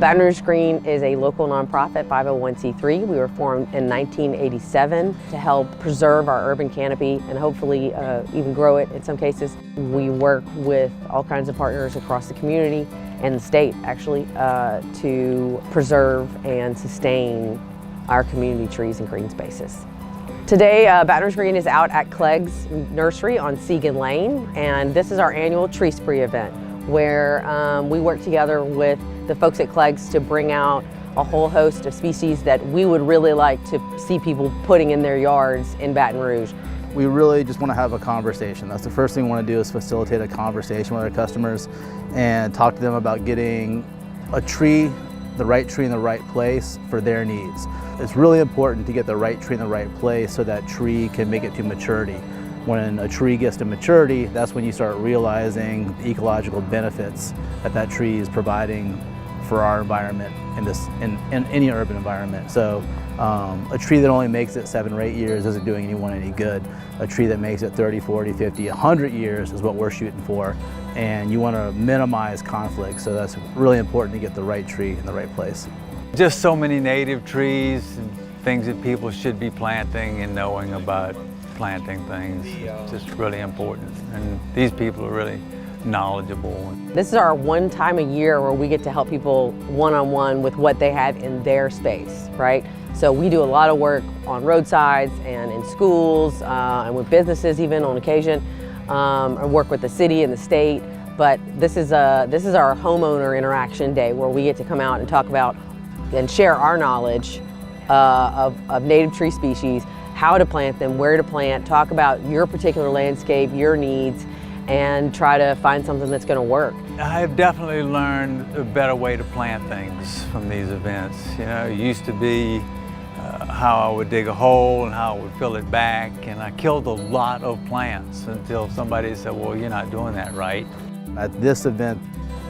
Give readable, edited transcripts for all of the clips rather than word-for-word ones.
Baton Rouge Green is a local nonprofit 501c3. We were formed in 1987 to help preserve our urban canopy and hopefully even grow it in some cases. We work with all kinds of partners across the community and the state actually to preserve and sustain our community trees and green spaces. Today, Baton Rouge Green is out at Clegg's Nursery on Segan Lane, and this is our annual Tree Spree event where we work together with the folks at Clegg's to bring out a whole host of species that we would really like to see people putting in their yards in Baton Rouge. We really just want to have a conversation. That's the first thing we want to do, is facilitate a conversation with our customers and talk to them about getting a tree, the right tree in the right place for their needs. It's really important to get the right tree in the right place so that tree can make it to maturity. When a tree gets to maturity, that's when you start realizing the ecological benefits that that tree is providing for our environment in any urban environment. So a tree that only makes it 7 or 8 years isn't doing anyone any good. A tree that makes it 30, 40, 50, 100 years is what we're shooting for. And you want to minimize conflict, so that's really important to get the right tree in the right place. Just so many native trees and things that people should be planting and knowing about planting things. It's just really important. And these people are really knowledgeable. This is our one time a year where we get to help people one-on-one with what they have in their space, right? So we do a lot of work on roadsides and in schools and with businesses even on occasion, and work with the city and the state. But this is our homeowner interaction day where we get to come out and talk about and share our knowledge of native tree species, how to plant them, where to plant, talk about your particular landscape, your needs, and try to find something that's going to work. I've definitely learned a better way to plant things from these events. You know, it used to be how I would dig a hole and how I would fill it back, and I killed a lot of plants until somebody said, well, you're not doing that right. At this event,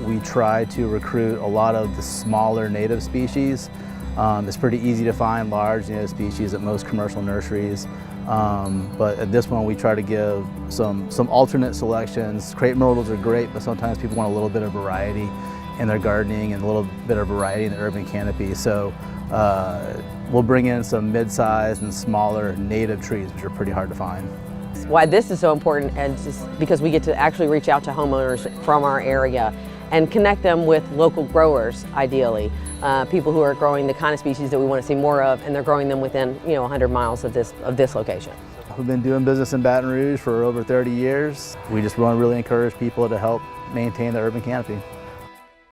we try to recruit a lot of the smaller native species. It's pretty easy to find large native species at most commercial nurseries. But at this one, we try to give some alternate selections. Crepe myrtles are great, but sometimes people want a little bit of variety in their gardening and a little bit of variety in the urban canopy. So we'll bring in some mid-sized and smaller native trees, which are pretty hard to find. Why this is so important, and just because we get to actually reach out to homeowners from our area and connect them with local growers, ideally. People who are growing the kind of species that we want to see more of, and they're growing them within 100 miles of this location. We've been doing business in Baton Rouge for over 30 years. We just want to really encourage people to help maintain the urban canopy.